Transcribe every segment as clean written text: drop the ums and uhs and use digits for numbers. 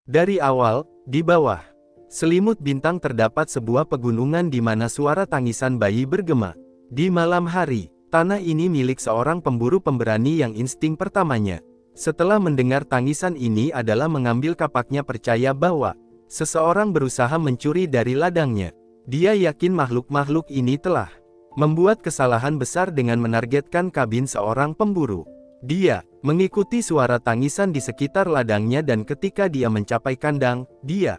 Dari awal, di bawah selimut bintang terdapat sebuah pegunungan di mana suara tangisan bayi bergema. Di malam hari, tanah ini milik seorang pemburu pemberani yang insting pertamanya. Setelah mendengar tangisan ini adalah mengambil kapaknya percaya bahwa seseorang berusaha mencuri dari ladangnya. Dia yakin makhluk-makhluk ini telah membuat kesalahan besar dengan menargetkan kabin seorang pemburu. Dia mengikuti suara tangisan di sekitar ladangnya dan ketika dia mencapai kandang, dia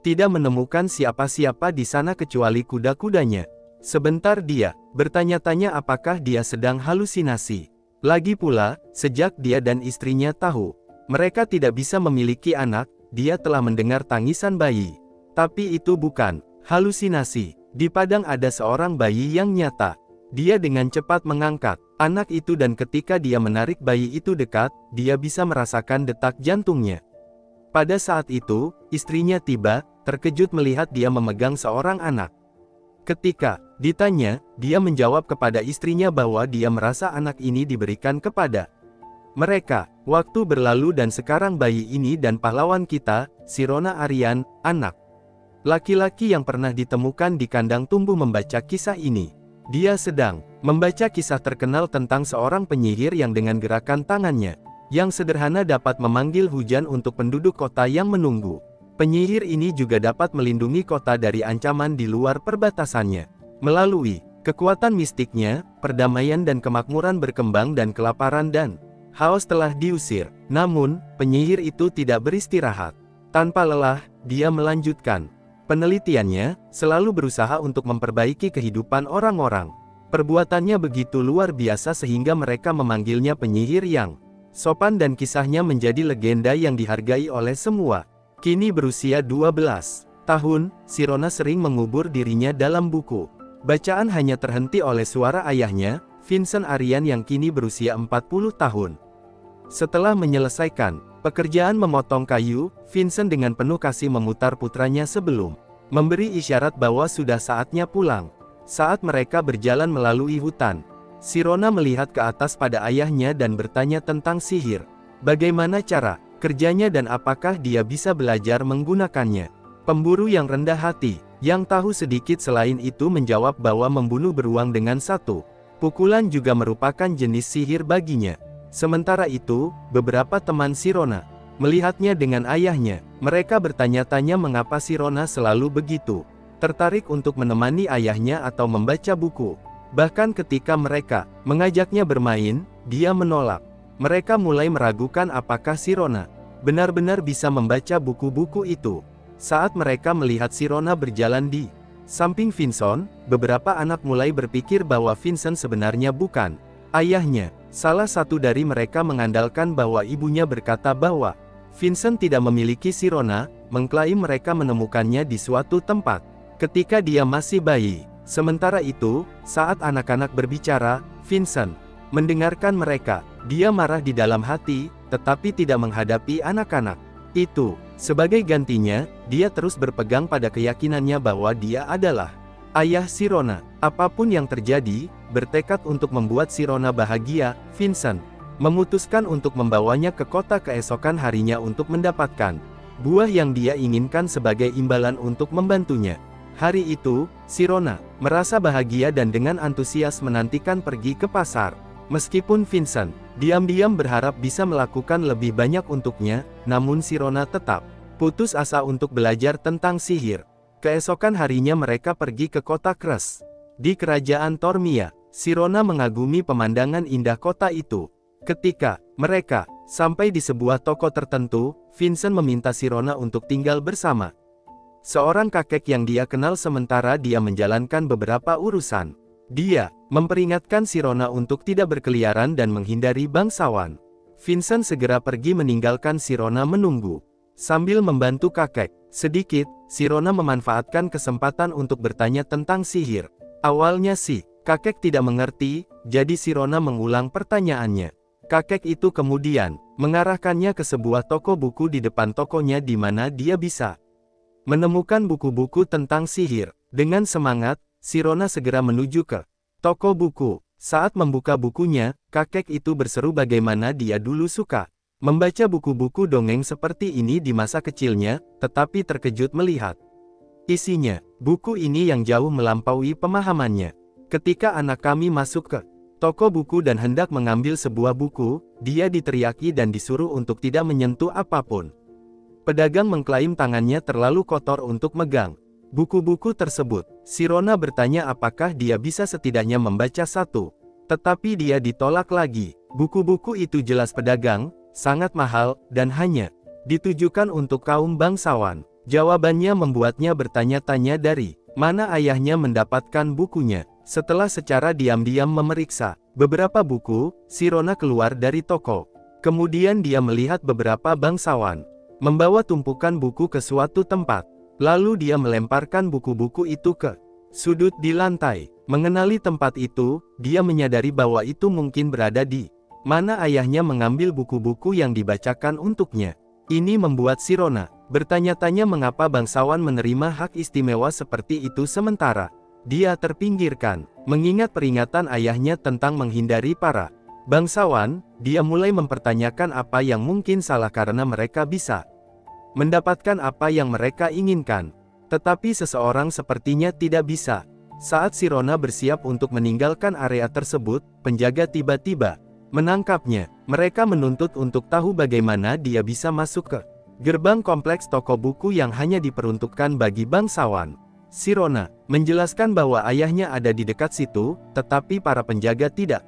tidak menemukan siapa-siapa di sana kecuali kuda-kudanya. Sebentar dia bertanya-tanya apakah dia sedang halusinasi. Lagi pula, sejak dia dan istrinya tahu mereka tidak bisa memiliki anak, dia telah mendengar tangisan bayi. Tapi itu bukan halusinasi. Di padang ada seorang bayi yang nyata. Dia dengan cepat mengangkat anak itu dan ketika dia menarik bayi itu dekat, dia bisa merasakan detak jantungnya. Pada saat itu, istrinya tiba, terkejut melihat dia memegang seorang anak. Ketika ditanya, dia menjawab kepada istrinya bahwa dia merasa anak ini diberikan kepada mereka. Waktu berlalu dan sekarang bayi ini dan pahlawan kita, Sirona Aryan, anak laki-laki yang pernah ditemukan di kandang tumbuh membaca kisah ini. Dia sedang membaca kisah terkenal tentang seorang penyihir yang dengan gerakan tangannya yang sederhana dapat memanggil hujan untuk penduduk kota yang menunggu. Penyihir ini juga dapat melindungi kota dari ancaman di luar perbatasannya. Melalui kekuatan mistiknya, perdamaian dan kemakmuran berkembang dan kelaparan dan haus telah diusir. Namun, penyihir itu tidak beristirahat. Tanpa lelah, dia melanjutkan penelitiannya, selalu berusaha untuk memperbaiki kehidupan orang-orang. Perbuatannya begitu luar biasa sehingga mereka memanggilnya penyihir yang sopan dan kisahnya menjadi legenda yang dihargai oleh semua. Kini berusia 12 tahun, Sirona sering mengubur dirinya dalam buku. Bacaan hanya terhenti oleh suara ayahnya, Vincent Aryan yang kini berusia 40 tahun. Setelah menyelesaikan pekerjaan memotong kayu, Vincent dengan penuh kasih memutar putranya sebelum memberi isyarat bahwa sudah saatnya pulang. Saat mereka berjalan melalui hutan, Sirona melihat ke atas pada ayahnya dan bertanya tentang sihir. Bagaimana cara kerjanya dan apakah dia bisa belajar menggunakannya? Pemburu yang rendah hati, yang tahu sedikit selain itu menjawab bahwa membunuh beruang dengan satu pukulan juga merupakan jenis sihir baginya. Sementara itu, beberapa teman Sirona melihatnya dengan ayahnya. Mereka bertanya-tanya mengapa Sirona selalu begitu tertarik untuk menemani ayahnya atau membaca buku. Bahkan ketika mereka mengajaknya bermain, dia menolak. Mereka mulai meragukan apakah Sirona benar-benar bisa membaca buku-buku itu. Saat mereka melihat Sirona berjalan di samping Vincent, beberapa anak mulai berpikir bahwa Vincent sebenarnya bukan ayahnya. Salah satu dari mereka mengandalkan bahwa ibunya berkata bahwa Vincent tidak memiliki Sirona, mengklaim mereka menemukannya di suatu tempat ketika dia masih bayi. Sementara itu, saat anak-anak berbicara, Vincent mendengarkan mereka. Dia marah di dalam hati, tetapi tidak menghadapi anak-anak itu. Sebagai gantinya, dia terus berpegang pada keyakinannya bahwa dia adalah ayah Sirona. Apapun yang terjadi, bertekad untuk membuat Sirona bahagia, Vincent memutuskan untuk membawanya ke kota keesokan harinya untuk mendapatkan buah yang dia inginkan sebagai imbalan untuk membantunya. Hari itu, Sirona merasa bahagia dan dengan antusias menantikan pergi ke pasar. Meskipun Vincent diam-diam berharap bisa melakukan lebih banyak untuknya, namun Sirona tetap putus asa untuk belajar tentang sihir. Keesokan harinya mereka pergi ke kota Kres. Di kerajaan Tormia, Sirona mengagumi pemandangan indah kota itu. Ketika mereka sampai di sebuah toko tertentu, Vincent meminta Sirona untuk tinggal bersama seorang kakek yang dia kenal sementara dia menjalankan beberapa urusan. Dia memperingatkan Sirona untuk tidak berkeliaran dan menghindari bangsawan. Vincent segera pergi meninggalkan Sirona menunggu. Sambil membantu kakek sedikit, Sirona memanfaatkan kesempatan untuk bertanya tentang sihir. Awalnya si kakek tidak mengerti, jadi Sirona mengulang pertanyaannya. Kakek itu kemudian mengarahkannya ke sebuah toko buku di depan tokonya di mana dia bisa menemukan buku-buku tentang sihir. Dengan semangat, Sirona segera menuju ke toko buku. Saat membuka bukunya, kakek itu berseru bagaimana dia dulu suka membaca buku-buku dongeng seperti ini di masa kecilnya, tetapi terkejut melihat isinya. Buku ini yang jauh melampaui pemahamannya. Ketika anak kami masuk ke toko buku dan hendak mengambil sebuah buku, dia diteriaki dan disuruh untuk tidak menyentuh apapun. Pedagang mengklaim tangannya terlalu kotor untuk megang buku-buku tersebut. Sirona bertanya apakah dia bisa setidaknya membaca satu. Tetapi dia ditolak lagi. Buku-buku itu jelas pedagang, sangat mahal, dan hanya ditujukan untuk kaum bangsawan. Jawabannya membuatnya bertanya-tanya dari mana ayahnya mendapatkan bukunya. Setelah secara diam-diam memeriksa beberapa buku, Sirona keluar dari toko. Kemudian dia melihat beberapa bangsawan membawa tumpukan buku ke suatu tempat. Lalu dia melemparkan buku-buku itu ke sudut di lantai. Mengenali tempat itu, dia menyadari bahwa itu mungkin berada di mana ayahnya mengambil buku-buku yang dibacakan untuknya. Ini membuat Sirona bertanya-tanya mengapa bangsawan menerima hak istimewa seperti itu sementara dia terpinggirkan. Mengingat peringatan ayahnya tentang menghindari para bangsawan, dia mulai mempertanyakan apa yang mungkin salah karena mereka bisa mendapatkan apa yang mereka inginkan. Tetapi seseorang sepertinya tidak bisa. Saat Sirona bersiap untuk meninggalkan area tersebut, penjaga tiba-tiba menangkapnya. Mereka menuntut untuk tahu bagaimana dia bisa masuk ke gerbang kompleks toko buku yang hanya diperuntukkan bagi bangsawan. Sirona menjelaskan bahwa ayahnya ada di dekat situ, tetapi para penjaga tidak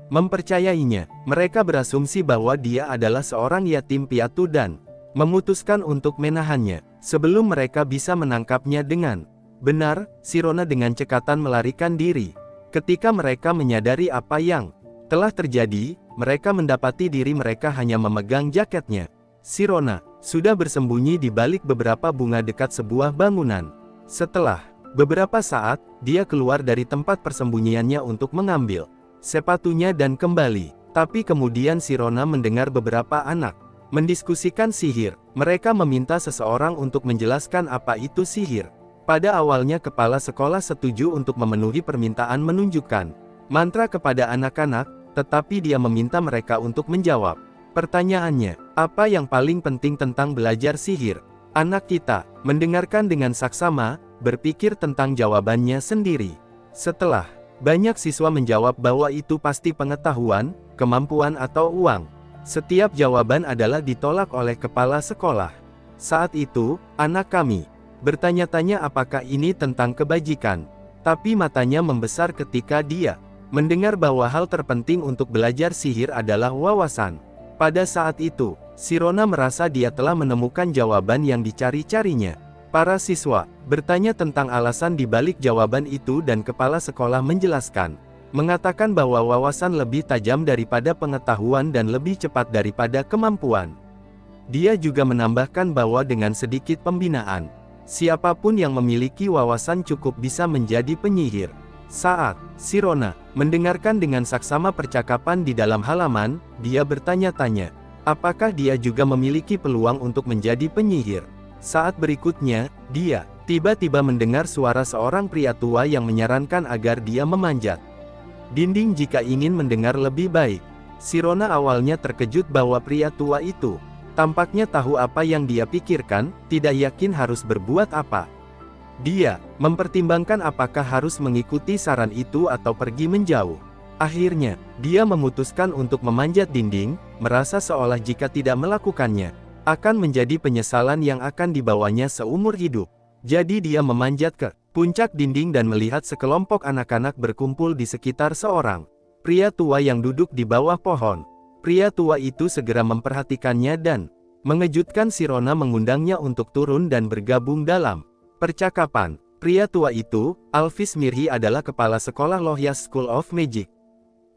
mempercayainya. Mereka berasumsi bahwa dia adalah seorang yatim piatu dan memutuskan untuk menahannya sebelum mereka bisa menangkapnya dengan benar. Sirona dengan cekatan melarikan diri. Ketika mereka menyadari apa yang telah terjadi, mereka mendapati diri mereka hanya memegang jaketnya. Sirona sudah bersembunyi di balik beberapa bunga dekat sebuah bangunan. Setelah beberapa saat, dia keluar dari tempat persembunyiannya untuk mengambil sepatunya dan kembali. Tapi kemudian Sirona mendengar beberapa anak mendiskusikan sihir. Mereka meminta seseorang untuk menjelaskan apa itu sihir. Pada awalnya kepala sekolah setuju untuk memenuhi permintaan menunjukkan mantra kepada anak-anak, tetapi dia meminta mereka untuk menjawab pertanyaannya. Apa yang paling penting tentang belajar sihir? Anak kita mendengarkan dengan saksama, berpikir tentang jawabannya sendiri. Setelah banyak siswa menjawab bahwa itu pasti pengetahuan, kemampuan atau uang, setiap jawaban adalah ditolak oleh kepala sekolah. Saat itu, anak kami bertanya-tanya apakah ini tentang kebajikan. Tapi matanya membesar ketika dia mendengar bahwa hal terpenting untuk belajar sihir adalah wawasan. Pada saat itu, Sirona merasa dia telah menemukan jawaban yang dicari-carinya. Para siswa bertanya tentang alasan di balik jawaban itu dan kepala sekolah menjelaskan, mengatakan bahwa wawasan lebih tajam daripada pengetahuan dan lebih cepat daripada kemampuan. Dia juga menambahkan bahwa dengan sedikit pembinaan, siapapun yang memiliki wawasan cukup bisa menjadi penyihir. Saat Sirona mendengarkan dengan saksama percakapan di dalam halaman, dia bertanya-tanya, apakah dia juga memiliki peluang untuk menjadi penyihir. Saat berikutnya, dia tiba-tiba mendengar suara seorang pria tua yang menyarankan agar dia memanjat dinding jika ingin mendengar lebih baik. Sirona awalnya terkejut bahwa pria tua itu tampaknya tahu apa yang dia pikirkan, tidak yakin harus berbuat apa. Dia mempertimbangkan apakah harus mengikuti saran itu atau pergi menjauh. Akhirnya, dia memutuskan untuk memanjat dinding, merasa seolah jika tidak melakukannya, akan menjadi penyesalan yang akan dibawanya seumur hidup. Jadi dia memanjat ke puncak dinding dan melihat sekelompok anak-anak berkumpul di sekitar seorang pria tua yang duduk di bawah pohon. Pria tua itu segera memperhatikannya dan mengejutkan Sirona mengundangnya untuk turun dan bergabung dalam percakapan. Pria tua itu, Alphys Mirhi adalah kepala sekolah Lohias School of Magic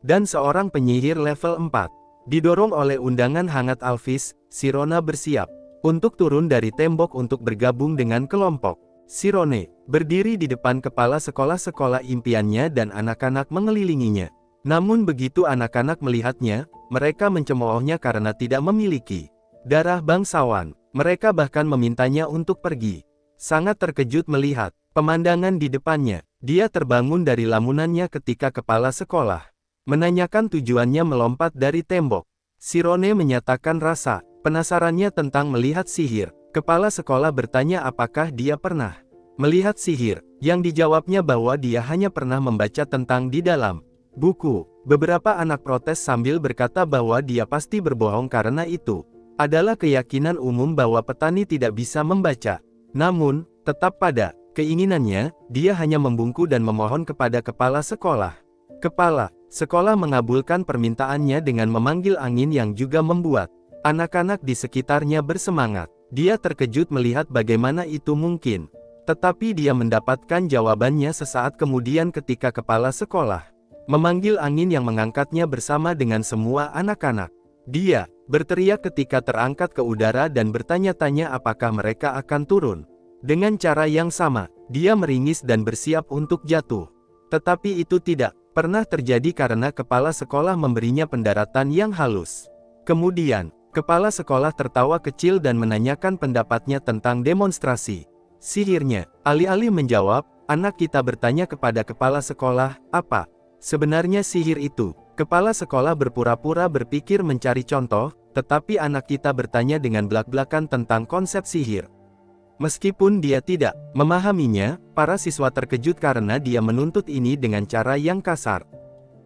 dan seorang penyihir level 4. Didorong oleh undangan hangat Alphys, Sirona bersiap untuk turun dari tembok untuk bergabung dengan kelompok. Sirone berdiri di depan kepala sekolah-sekolah impiannya dan anak-anak mengelilinginya. Namun begitu anak-anak melihatnya, mereka mencemoohnya karena tidak memiliki darah bangsawan. Mereka bahkan memintanya untuk pergi. Sangat terkejut melihat pemandangan di depannya, dia terbangun dari lamunannya ketika kepala sekolah menanyakan tujuannya melompat dari tembok. Shirone menyatakan rasa penasarannya tentang melihat sihir. Kepala sekolah bertanya apakah dia pernah melihat sihir. Yang dijawabnya bahwa dia hanya pernah membaca tentang di dalam buku. Beberapa anak protes sambil berkata bahwa dia pasti berbohong karena itu adalah keyakinan umum bahwa petani tidak bisa membaca. Namun, tetap pada keinginannya, dia hanya membungkuk dan memohon kepada kepala sekolah. Kepala sekolah mengabulkan permintaannya dengan memanggil angin yang juga membuat anak-anak di sekitarnya bersemangat. Dia terkejut melihat bagaimana itu mungkin. Tetapi dia mendapatkan jawabannya sesaat kemudian ketika kepala sekolah memanggil angin yang mengangkatnya bersama dengan semua anak-anak. Dia berteriak ketika terangkat ke udara dan bertanya-tanya apakah mereka akan turun. Dengan cara yang sama, dia meringis dan bersiap untuk jatuh. Tetapi itu tidak pernah terjadi karena kepala sekolah memberinya pendaratan yang halus. Kemudian, kepala sekolah tertawa kecil dan menanyakan pendapatnya tentang demonstrasi sihirnya. Alih-alih menjawab, anak kita bertanya kepada kepala sekolah, apa sebenarnya sihir itu? Kepala sekolah berpura-pura berpikir mencari contoh, tetapi anak kita bertanya dengan belak-belakan tentang konsep sihir. Meskipun dia tidak memahaminya, para siswa terkejut karena dia menuntut ini dengan cara yang kasar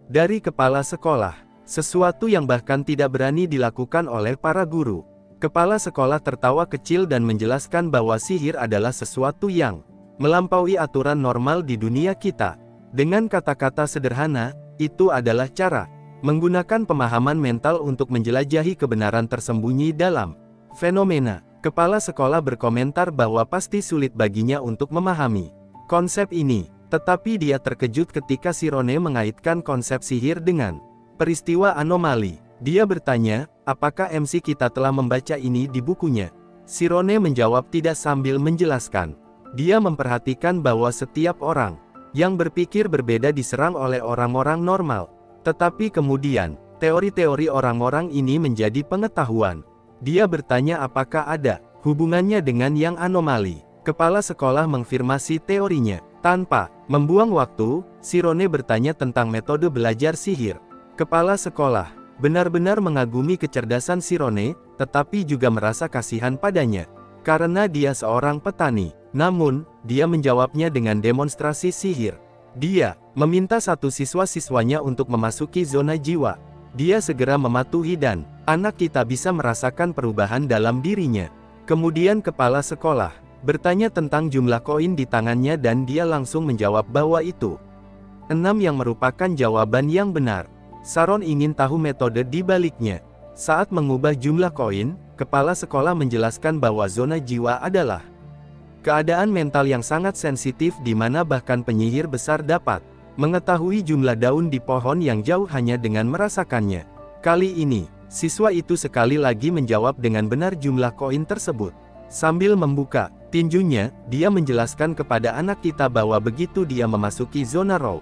dari kepala sekolah, sesuatu yang bahkan tidak berani dilakukan oleh para guru. Kepala sekolah tertawa kecil dan menjelaskan bahwa sihir adalah sesuatu yang melampaui aturan normal di dunia kita. Dengan kata-kata sederhana, itu adalah cara menggunakan pemahaman mental untuk menjelajahi kebenaran tersembunyi dalam fenomena. Kepala sekolah berkomentar bahwa pasti sulit baginya untuk memahami konsep ini, tetapi dia terkejut ketika Shirone mengaitkan konsep sihir dengan peristiwa anomali. Dia bertanya, apakah MC kita telah membaca ini di bukunya? Shirone menjawab tidak sambil menjelaskan. Dia memperhatikan bahwa setiap orang yang berpikir berbeda diserang oleh orang-orang normal. Tetapi kemudian, teori-teori orang-orang ini menjadi pengetahuan. Dia bertanya apakah ada hubungannya dengan yang anomali. Kepala sekolah mengafirmasi teorinya. Tanpa membuang waktu, Shirone bertanya tentang metode belajar sihir. Kepala sekolah benar-benar mengagumi kecerdasan Shirone, tetapi juga merasa kasihan padanya. Karena dia seorang petani. Namun, dia menjawabnya dengan demonstrasi sihir. Dia meminta satu siswa-siswanya untuk memasuki zona jiwa. Dia segera mematuhi dan anak kita bisa merasakan perubahan dalam dirinya. Kemudian kepala sekolah bertanya tentang jumlah koin di tangannya dan dia langsung menjawab bahwa itu 6 yang merupakan jawaban yang benar. Sharon ingin tahu metode di baliknya. Saat mengubah jumlah koin, kepala sekolah menjelaskan bahwa zona jiwa adalah keadaan mental yang sangat sensitif di mana bahkan penyihir besar dapat mengetahui jumlah daun di pohon yang jauh hanya dengan merasakannya. Kali ini, siswa itu sekali lagi menjawab dengan benar jumlah koin tersebut. Sambil membuka tinjunya, dia menjelaskan kepada anak kita bahwa begitu dia memasuki zona raw,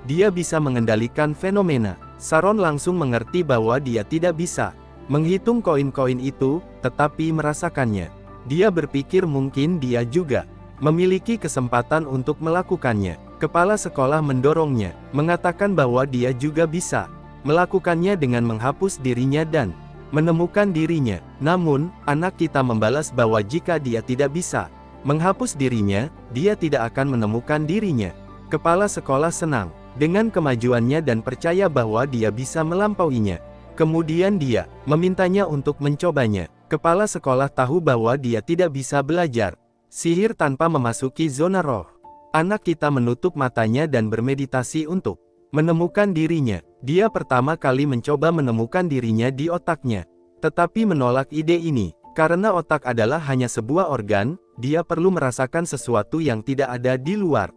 dia bisa mengendalikan fenomena. Sharon langsung mengerti bahwa dia tidak bisa menghitung koin-koin itu, tetapi merasakannya. Dia berpikir mungkin dia juga memiliki kesempatan untuk melakukannya. Kepala sekolah mendorongnya, mengatakan bahwa dia juga bisa melakukannya dengan menghapus dirinya dan menemukan dirinya. Namun, anak kita membalas bahwa jika dia tidak bisa menghapus dirinya, dia tidak akan menemukan dirinya. Kepala sekolah senang dengan kemajuannya dan percaya bahwa dia bisa melampauinya. Kemudian dia memintanya untuk mencobanya. Kepala sekolah tahu bahwa dia tidak bisa belajar sihir tanpa memasuki zona roh. Anak kita menutup matanya dan bermeditasi untuk menemukan dirinya. Dia pertama kali mencoba menemukan dirinya di otaknya, tetapi menolak ide ini. Karena otak adalah hanya sebuah organ, dia perlu merasakan sesuatu yang tidak ada di luar.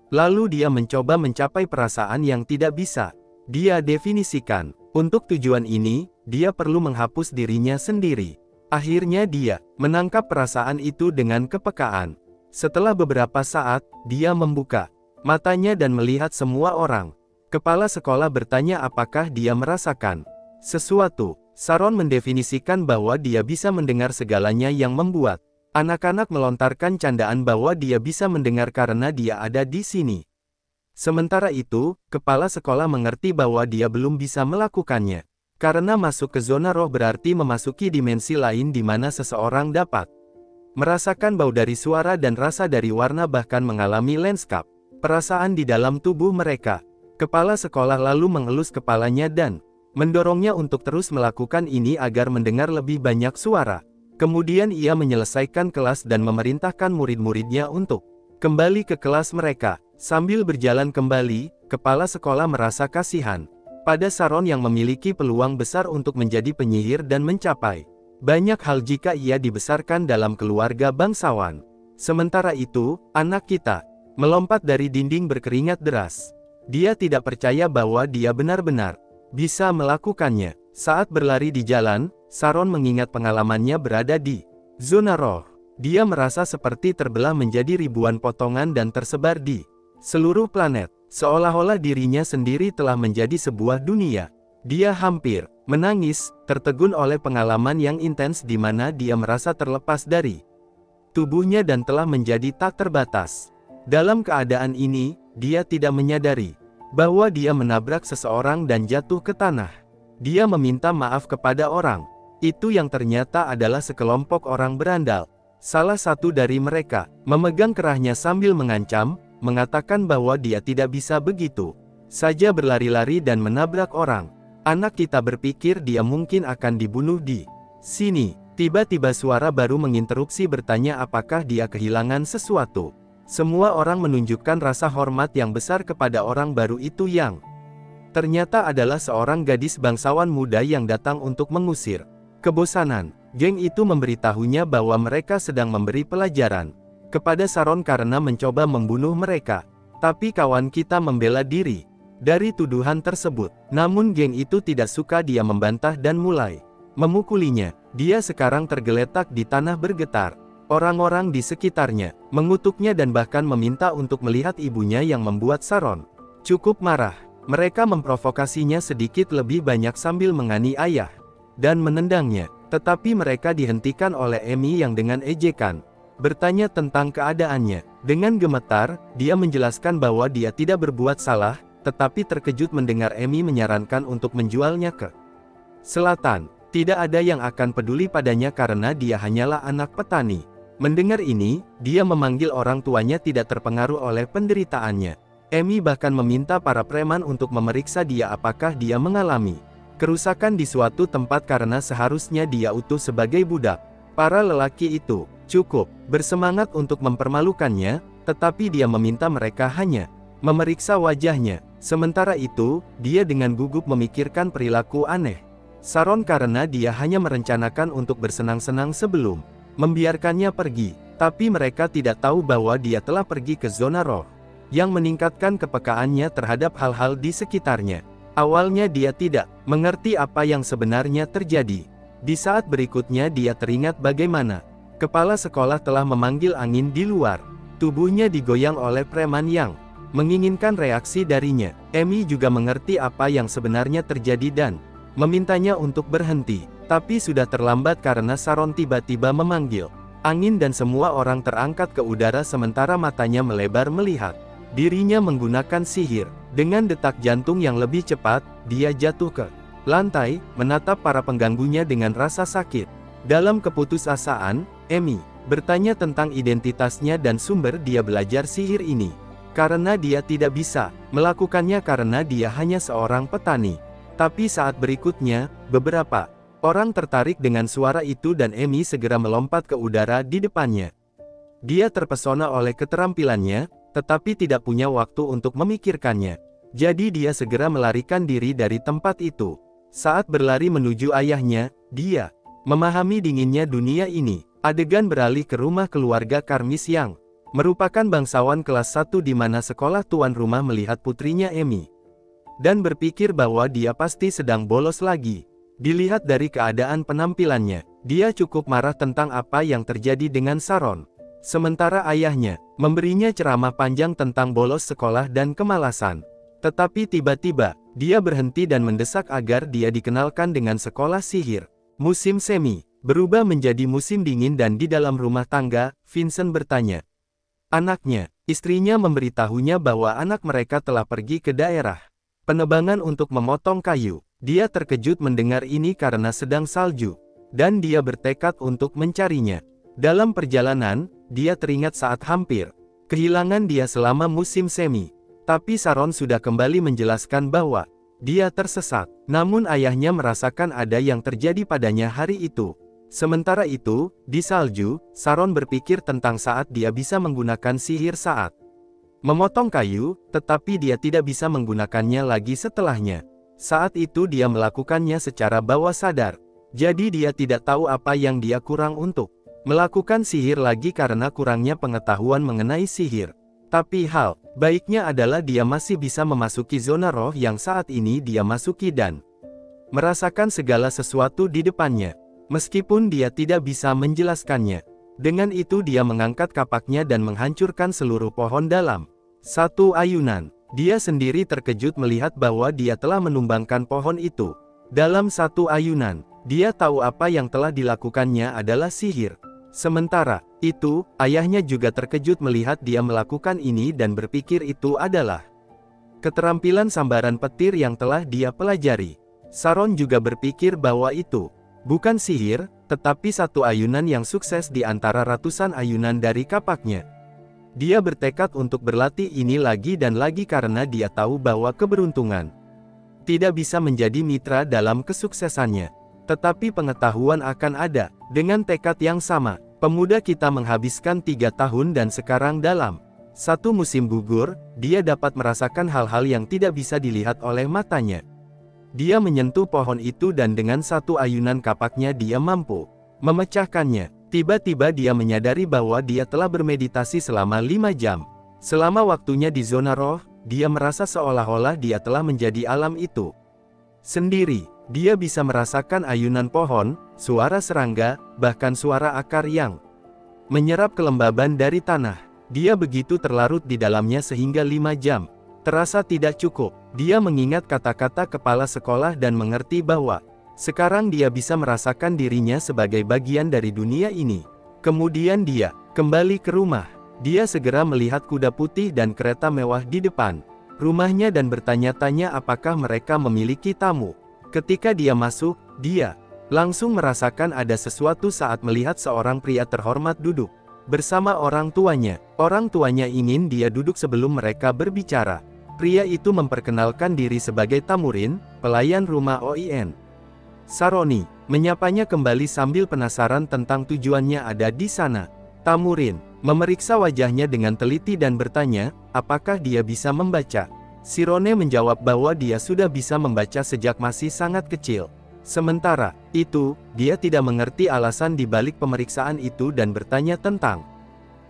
Lalu dia mencoba mencapai perasaan yang tidak bisa dia definisikan. Untuk tujuan ini, dia perlu menghapus dirinya sendiri. Akhirnya dia menangkap perasaan itu dengan kepekaan. Setelah beberapa saat, dia membuka matanya dan melihat semua orang. Kepala sekolah bertanya apakah dia merasakan sesuatu. Sharon mendefinisikan bahwa dia bisa mendengar segalanya yang membuat anak-anak melontarkan candaan bahwa dia bisa mendengar karena dia ada di sini. Sementara itu, kepala sekolah mengerti bahwa dia belum bisa melakukannya. Karena masuk ke zona roh berarti memasuki dimensi lain di mana seseorang dapat merasakan bau dari suara dan rasa dari warna bahkan mengalami landscape perasaan di dalam tubuh mereka. Kepala sekolah lalu mengelus kepalanya dan mendorongnya untuk terus melakukan ini agar mendengar lebih banyak suara. Kemudian ia menyelesaikan kelas dan memerintahkan murid-muridnya untuk kembali ke kelas mereka. Sambil berjalan kembali, kepala sekolah merasa kasihan pada Saron yang memiliki peluang besar untuk menjadi penyihir dan mencapai banyak hal jika ia dibesarkan dalam keluarga bangsawan. Sementara itu, anak kita melompat dari dinding berkeringat deras. Dia tidak percaya bahwa dia benar-benar bisa melakukannya. Saat berlari di jalan, Saron mengingat pengalamannya berada di zona roh. Dia merasa seperti terbelah menjadi ribuan potongan dan tersebar di seluruh planet. Seolah-olah dirinya sendiri telah menjadi sebuah dunia. Dia hampir menangis, tertegun oleh pengalaman yang intens di mana dia merasa terlepas dari tubuhnya dan telah menjadi tak terbatas. Dalam keadaan ini, dia tidak menyadari bahwa dia menabrak seseorang dan jatuh ke tanah. Dia meminta maaf kepada orang itu yang ternyata adalah sekelompok orang berandal. Salah satu dari mereka memegang kerahnya sambil mengancam, mengatakan bahwa dia tidak bisa begitu saja berlari-lari dan menabrak orang. Anak kita berpikir dia mungkin akan dibunuh di sini. Tiba-tiba suara baru menginterupsi bertanya apakah dia kehilangan sesuatu. Semua orang menunjukkan rasa hormat yang besar kepada orang baru itu yang ternyata adalah seorang gadis bangsawan muda yang datang untuk mengusir kebosanan. Geng itu memberitahunya bahwa mereka sedang memberi pelajaran kepada Saron karena mencoba membunuh mereka. Tapi kawan kita membela diri dari tuduhan tersebut. Namun geng itu tidak suka dia membantah dan mulai memukulinya. Dia sekarang tergeletak di tanah bergetar. Orang-orang di sekitarnya mengutuknya dan bahkan meminta untuk melihat ibunya yang membuat Saron cukup marah. Mereka memprovokasinya sedikit lebih banyak sambil menganiaya dan menendangnya. Tetapi mereka dihentikan oleh Emi yang dengan ejekan bertanya tentang keadaannya. Dengan gemetar, dia menjelaskan bahwa dia tidak berbuat salah, tetapi terkejut mendengar Emi menyarankan untuk menjualnya ke selatan. Tidak ada yang akan peduli padanya karena dia hanyalah anak petani. Mendengar ini, dia memanggil orang tuanya tidak terpengaruh oleh penderitaannya. Emi bahkan meminta para preman untuk memeriksa dia apakah dia mengalami kerusakan di suatu tempat karena seharusnya dia utuh sebagai budak. Para lelaki itu cukup bersemangat untuk mempermalukannya, tetapi dia meminta mereka hanya memeriksa wajahnya. Sementara itu, dia dengan gugup memikirkan perilaku aneh Saron karena dia hanya merencanakan untuk bersenang-senang sebelum membiarkannya pergi. Tapi mereka tidak tahu bahwa dia telah pergi ke zona roh yang meningkatkan kepekaannya terhadap hal-hal di sekitarnya. Awalnya dia tidak mengerti apa yang sebenarnya terjadi. Di saat berikutnya dia teringat bagaimana kepala sekolah telah memanggil angin di luar. Tubuhnya digoyang oleh preman yang menginginkan reaksi darinya. Emi juga mengerti apa yang sebenarnya terjadi dan memintanya untuk berhenti. Tapi sudah terlambat karena Saron tiba-tiba memanggil angin dan semua orang terangkat ke udara sementara matanya melebar melihat dirinya menggunakan sihir. Dengan detak jantung yang lebih cepat, dia jatuh ke lantai, menatap para pengganggunya dengan rasa sakit. Dalam keputusasaan, Emi bertanya tentang identitasnya dan sumber dia belajar sihir ini. Karena dia tidak bisa melakukannya karena dia hanya seorang petani. Tapi saat berikutnya, beberapa orang tertarik dengan suara itu dan Emi segera melompat ke udara di depannya. Dia terpesona oleh keterampilannya, tetapi tidak punya waktu untuk memikirkannya. Jadi dia segera melarikan diri dari tempat itu. Saat berlari menuju ayahnya, dia memahami dinginnya dunia ini. Adegan beralih ke rumah keluarga Karmis yang merupakan bangsawan kelas 1 di mana sekolah tuan rumah melihat putrinya Emi dan berpikir bahwa dia pasti sedang bolos lagi. Dilihat dari keadaan penampilannya, dia cukup marah tentang apa yang terjadi dengan Saron. Sementara ayahnya memberinya ceramah panjang tentang bolos sekolah dan kemalasan. Tetapi tiba-tiba, dia berhenti dan mendesak agar dia dikenalkan dengan sekolah sihir. Musim semi berubah menjadi musim dingin dan di dalam rumah tangga, Vincent bertanya anaknya. Istrinya memberitahunya bahwa anak mereka telah pergi ke daerah penebangan untuk memotong kayu. Dia terkejut mendengar ini karena sedang salju, dan dia bertekad untuk mencarinya. Dalam perjalanan, dia teringat saat hampir kehilangan dia selama musim semi. Tapi Saron sudah kembali menjelaskan bahwa dia tersesat. Namun ayahnya merasakan ada yang terjadi padanya hari itu. Sementara itu, di salju, Saron berpikir tentang saat dia bisa menggunakan sihir saat memotong kayu, tetapi dia tidak bisa menggunakannya lagi setelahnya. Saat itu dia melakukannya secara bawah sadar. Jadi dia tidak tahu apa yang dia kurang untuk melakukan sihir lagi karena kurangnya pengetahuan mengenai sihir. Tapi hal baiknya adalah dia masih bisa memasuki zona roh yang saat ini dia masuki dan merasakan segala sesuatu di depannya. Meskipun dia tidak bisa menjelaskannya. Dengan itu dia mengangkat kapaknya dan menghancurkan seluruh pohon dalam satu ayunan. Dia sendiri terkejut melihat bahwa dia telah menumbangkan pohon itu dalam satu ayunan. Dia tahu apa yang telah dilakukannya adalah sihir. Sementara itu, ayahnya juga terkejut melihat dia melakukan ini dan berpikir itu adalah keterampilan sambaran petir yang telah dia pelajari. Saron juga berpikir bahwa itu bukan sihir, tetapi satu ayunan yang sukses di antara ratusan ayunan dari kapaknya. Dia bertekad untuk berlatih ini lagi dan lagi karena dia tahu bahwa keberuntungan tidak bisa menjadi mitra dalam kesuksesannya. Tetapi pengetahuan akan ada. Dengan tekad yang sama, pemuda kita menghabiskan 3 tahun dan sekarang dalam satu musim gugur, dia dapat merasakan hal-hal yang tidak bisa dilihat oleh matanya. Dia menyentuh pohon itu dan dengan satu ayunan kapaknya dia mampu memecahkannya. Tiba-tiba dia menyadari bahwa dia telah bermeditasi selama 5 jam. Selama waktunya di zona roh, dia merasa seolah-olah dia telah menjadi alam itu sendiri. Dia bisa merasakan ayunan pohon, suara serangga, bahkan suara akar yang menyerap kelembaban dari tanah. Dia begitu terlarut di dalamnya sehingga 5 jam terasa tidak cukup. Dia mengingat kata-kata kepala sekolah dan mengerti bahwa sekarang dia bisa merasakan dirinya sebagai bagian dari dunia ini. Kemudian dia kembali ke rumah. Dia segera melihat kuda putih dan kereta mewah di depan rumahnya dan bertanya-tanya apakah mereka memiliki tamu. Ketika dia masuk, dia langsung merasakan ada sesuatu saat melihat seorang pria terhormat duduk bersama orang tuanya. Orang tuanya ingin dia duduk sebelum mereka berbicara. Pria itu memperkenalkan diri sebagai Tamurin, pelayan rumah Oin. Saroni menyapanya kembali sambil penasaran tentang tujuannya ada di sana. Tamurin memeriksa wajahnya dengan teliti dan bertanya, apakah dia bisa membaca. Sirone menjawab bahwa dia sudah bisa membaca sejak masih sangat kecil. Sementara itu, dia tidak mengerti alasan di balik pemeriksaan itu dan bertanya tentang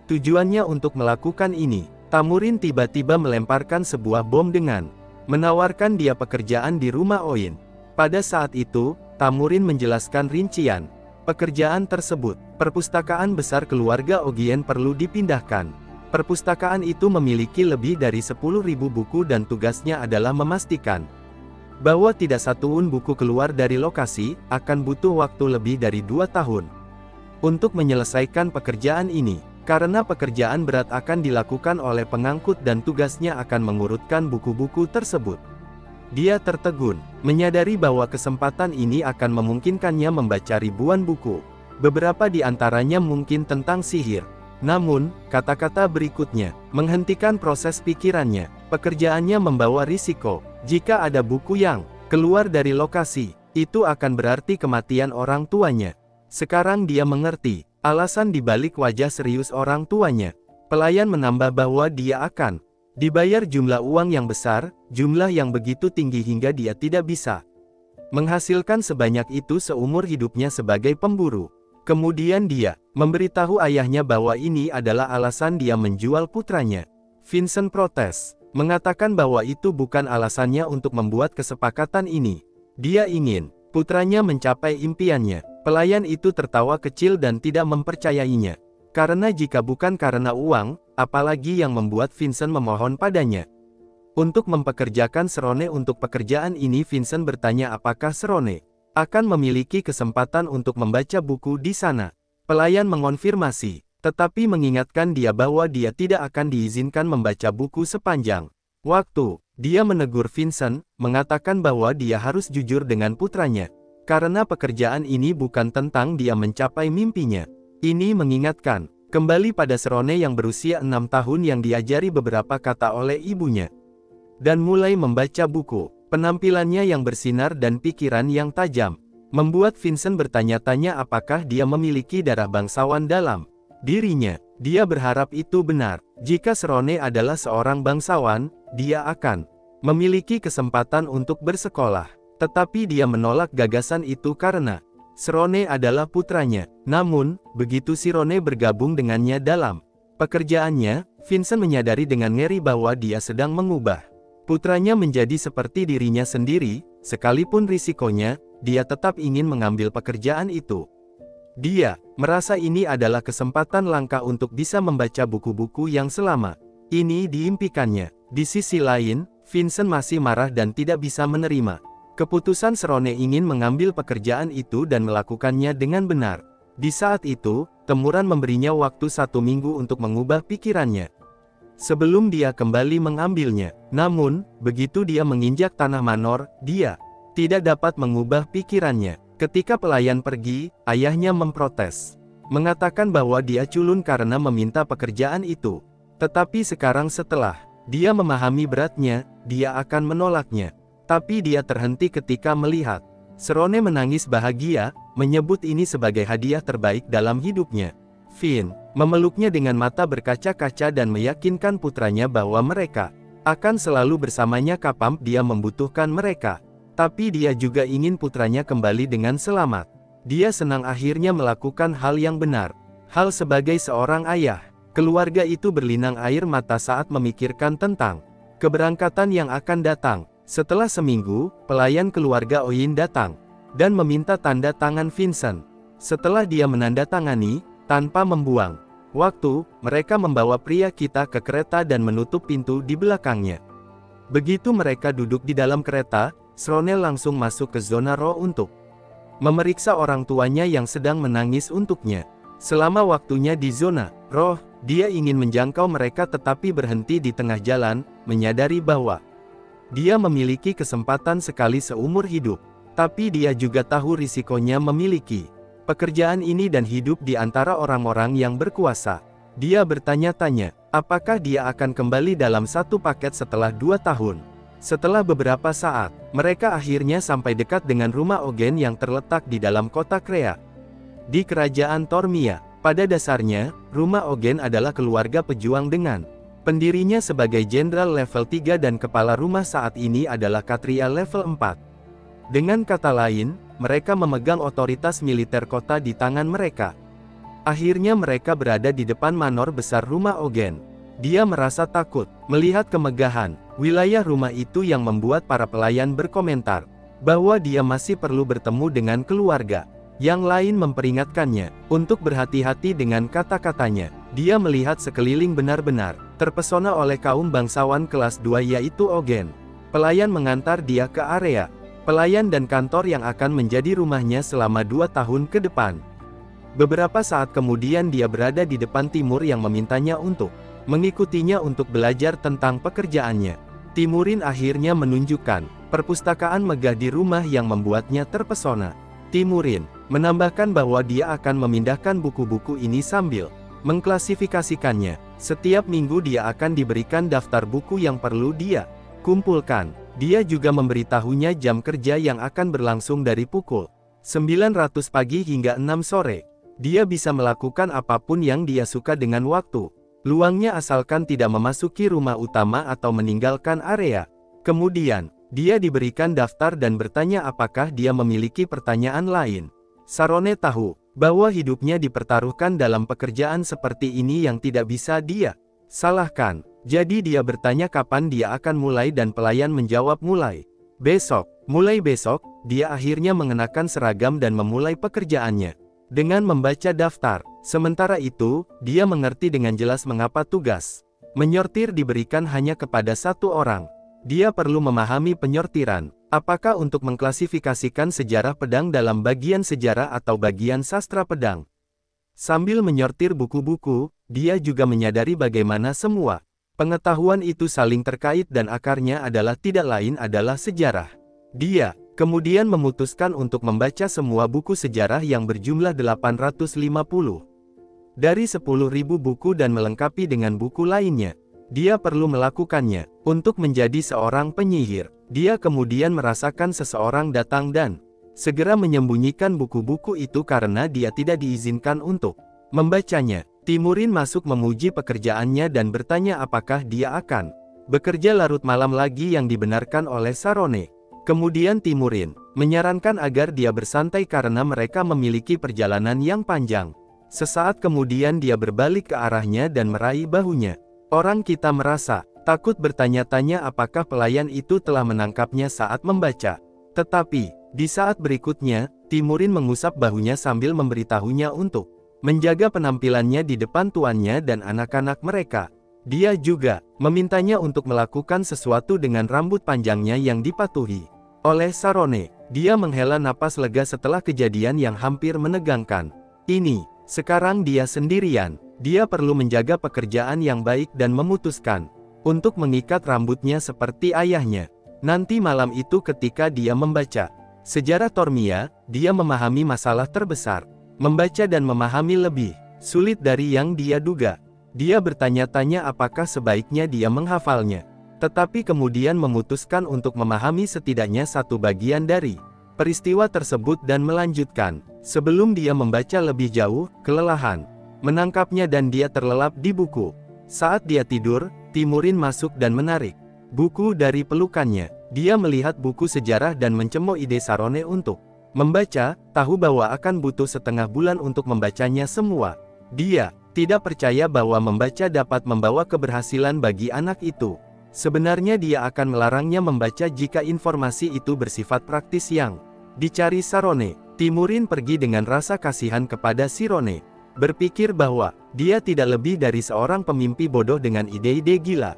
tujuannya untuk melakukan ini. Tamurin tiba-tiba melemparkan sebuah bom dengan menawarkan dia pekerjaan di rumah Oin. Pada saat itu, Tamurin menjelaskan rincian pekerjaan tersebut. Perpustakaan besar keluarga Ogien perlu dipindahkan. Perpustakaan itu memiliki lebih dari 10.000 buku dan tugasnya adalah memastikan bahwa tidak satupun buku keluar dari lokasi. Akan butuh waktu lebih dari 2 tahun untuk menyelesaikan pekerjaan ini, karena pekerjaan berat akan dilakukan oleh pengangkut dan tugasnya akan mengurutkan buku-buku tersebut. Dia tertegun, menyadari bahwa kesempatan ini akan memungkinkannya membaca ribuan buku. Beberapa di antaranya mungkin tentang sihir. Namun, kata-kata berikutnya menghentikan proses pikirannya. Pekerjaannya membawa risiko. Jika ada buku yang keluar dari lokasi, itu akan berarti kematian orang tuanya. Sekarang dia mengerti alasan dibalik wajah serius orang tuanya. Pelayan menambah bahwa dia akan dibayar jumlah uang yang besar, jumlah yang begitu tinggi hingga dia tidak bisa menghasilkan sebanyak itu seumur hidupnya sebagai pemburu. Kemudian dia memberitahu ayahnya bahwa ini adalah alasan dia menjual putranya. Vincent protes, mengatakan bahwa itu bukan alasannya untuk membuat kesepakatan ini. Dia ingin putranya mencapai impiannya. Pelayan itu tertawa kecil dan tidak mempercayainya. Karena jika bukan karena uang, apalagi yang membuat Vincent memohon padanya untuk mempekerjakan Serone untuk pekerjaan ini. Vincent bertanya apakah Serone akan memiliki kesempatan untuk membaca buku di sana. Pelayan mengonfirmasi, tetapi mengingatkan dia bahwa dia tidak akan diizinkan membaca buku sepanjang Waktu dia menegur Vincent, mengatakan bahwa dia harus jujur dengan putranya. Karena pekerjaan ini bukan tentang dia mencapai mimpinya. Ini mengingatkan kembali pada Serone yang berusia 6 tahun yang diajari beberapa kata oleh ibunya. Dan mulai membaca buku. Penampilannya yang bersinar dan pikiran yang tajam membuat Vincent bertanya-tanya apakah dia memiliki darah bangsawan dalam dirinya. Dia berharap itu benar. Jika Serone adalah seorang bangsawan, dia akan memiliki kesempatan untuk bersekolah. Tetapi dia menolak gagasan itu karena Serone adalah putranya. Namun, begitu Sirone bergabung dengannya dalam pekerjaannya, Vincent menyadari dengan ngeri bahwa dia sedang mengubah putranya menjadi seperti dirinya sendiri. Sekalipun risikonya, dia tetap ingin mengambil pekerjaan itu. Dia merasa ini adalah kesempatan langka untuk bisa membaca buku-buku yang selama ini diimpikannya. Di sisi lain, Vincent masih marah dan tidak bisa menerima keputusan Serone ingin mengambil pekerjaan itu dan melakukannya dengan benar. Di saat itu, Temuran memberinya waktu 1 minggu untuk mengubah pikirannya sebelum dia kembali mengambilnya. Namun, begitu dia menginjak tanah Manor, dia tidak dapat mengubah pikirannya. Ketika pelayan pergi, ayahnya memprotes, mengatakan bahwa dia culun karena meminta pekerjaan itu. Tetapi sekarang setelah dia memahami beratnya, dia akan menolaknya. Tapi dia terhenti ketika melihat Serone menangis bahagia, menyebut ini sebagai hadiah terbaik dalam hidupnya. Finn memeluknya dengan mata berkaca-kaca dan meyakinkan putranya bahwa mereka akan selalu bersamanya kapan dia membutuhkan mereka. Tapi dia juga ingin putranya kembali dengan selamat. Dia senang akhirnya melakukan hal yang benar. Hal sebagai seorang ayah, keluarga itu berlinang air mata saat memikirkan tentang keberangkatan yang akan datang. Setelah seminggu, pelayan keluarga Oyin datang dan meminta tanda tangan Vincent. Setelah dia menandatangani, tanpa membuang waktu, mereka membawa pria kita ke kereta dan menutup pintu di belakangnya. Begitu mereka duduk di dalam kereta, Serone langsung masuk ke zona roh untuk memeriksa orang tuanya yang sedang menangis untuknya. Selama waktunya di zona roh, dia ingin menjangkau mereka tetapi berhenti di tengah jalan, menyadari bahwa dia memiliki kesempatan sekali seumur hidup. Tapi dia juga tahu risikonya memiliki pekerjaan ini dan hidup di antara orang-orang yang berkuasa. Dia bertanya-tanya, apakah dia akan kembali dalam satu paket setelah 2 tahun. Setelah beberapa saat, mereka akhirnya sampai dekat dengan rumah Ogen yang terletak di dalam kota Krea. Di kerajaan Tormia, pada dasarnya, rumah Ogen adalah keluarga pejuang dengan pendirinya sebagai jenderal level 3 dan kepala rumah saat ini adalah Katria level 4. Dengan kata lain, mereka memegang otoritas militer kota di tangan mereka. Akhirnya mereka berada di depan manor besar rumah Ogen. Dia merasa takut melihat kemegahan wilayah rumah itu yang membuat para pelayan berkomentar bahwa dia masih perlu bertemu dengan keluarga. Yang lain memperingatkannya untuk berhati-hati dengan kata-katanya. Dia melihat sekeliling benar-benar terpesona oleh kaum bangsawan kelas 2 yaitu Ogen. Pelayan mengantar dia ke area pelayan dan kantor yang akan menjadi rumahnya selama 2 tahun ke depan. Beberapa saat kemudian dia berada di depan Timur yang memintanya untuk mengikutinya untuk belajar tentang pekerjaannya. Timurin akhirnya menunjukkan perpustakaan megah di rumah yang membuatnya terpesona. Timurin menambahkan bahwa dia akan memindahkan buku-buku ini sambil mengklasifikasikannya. Setiap minggu dia akan diberikan daftar buku yang perlu dia kumpulkan. Dia juga memberitahunya jam kerja yang akan berlangsung dari pukul 900 pagi hingga 6 sore. Dia bisa melakukan apapun yang dia suka dengan waktu luangnya asalkan tidak memasuki rumah utama atau meninggalkan area. Kemudian, dia diberikan daftar dan bertanya apakah dia memiliki pertanyaan lain. Sarone tahu bahwa hidupnya dipertaruhkan dalam pekerjaan seperti ini yang tidak bisa dia salahkan. Jadi dia bertanya kapan dia akan mulai dan pelayan menjawab mulai besok. Mulai besok, dia akhirnya mengenakan seragam dan memulai pekerjaannya dengan membaca daftar. Sementara itu, dia mengerti dengan jelas mengapa tugas menyortir diberikan hanya kepada satu orang. Dia perlu memahami penyortiran, apakah untuk mengklasifikasikan sejarah pedang dalam bagian sejarah atau bagian sastra pedang. Sambil menyortir buku-buku, dia juga menyadari bagaimana semua Pengetahuan itu saling terkait dan akarnya adalah tidak lain adalah sejarah. Dia kemudian memutuskan untuk membaca semua buku sejarah yang berjumlah 850. Dari 10.000 buku dan melengkapi dengan buku lainnya. Dia perlu melakukannya. Untuk menjadi seorang penyihir, dia kemudian merasakan seseorang datang dan segera menyembunyikan buku-buku itu karena dia tidak diizinkan untuk membacanya. Timurin masuk memuji pekerjaannya dan bertanya apakah dia akan bekerja larut malam lagi yang dibenarkan oleh Sarone. Kemudian Timurin menyarankan agar dia bersantai karena mereka memiliki perjalanan yang panjang. Sesaat kemudian dia berbalik ke arahnya dan meraih bahunya. Orang kita merasa takut bertanya-tanya apakah pelayan itu telah menangkapnya saat membaca. Tetapi, di saat berikutnya, Timurin mengusap bahunya sambil memberitahunya untuk menjaga penampilannya di depan tuannya dan anak-anak mereka. Dia juga memintanya untuk melakukan sesuatu dengan rambut panjangnya yang dipatuhi oleh Sarone. Dia menghela napas lega setelah kejadian yang hampir menegangkan. Sekarang dia sendirian. Dia perlu menjaga pekerjaan yang baik dan memutuskan untuk mengikat rambutnya seperti ayahnya. Nanti malam itu ketika dia membaca sejarah Tormia, dia memahami masalah terbesar. Membaca dan memahami lebih sulit dari yang dia duga. Dia bertanya-tanya apakah sebaiknya dia menghafalnya. Tetapi kemudian memutuskan untuk memahami setidaknya satu bagian dari peristiwa tersebut dan melanjutkan. Sebelum dia membaca lebih jauh, kelelahan menangkapnya dan dia terlelap di buku. Saat dia tidur, Timurin masuk dan menarik buku dari pelukannya. Dia melihat buku sejarah dan mencemooh ide Sarone untuk membaca, tahu bahwa akan butuh setengah bulan untuk membacanya semua. Dia tidak percaya bahwa membaca dapat membawa keberhasilan bagi anak itu. Sebenarnya dia akan melarangnya membaca jika informasi itu bersifat praktis yang dicari Sarone. Timurin pergi dengan rasa kasihan kepada Sirone. Berpikir bahwa dia tidak lebih dari seorang pemimpi bodoh dengan ide-ide gila.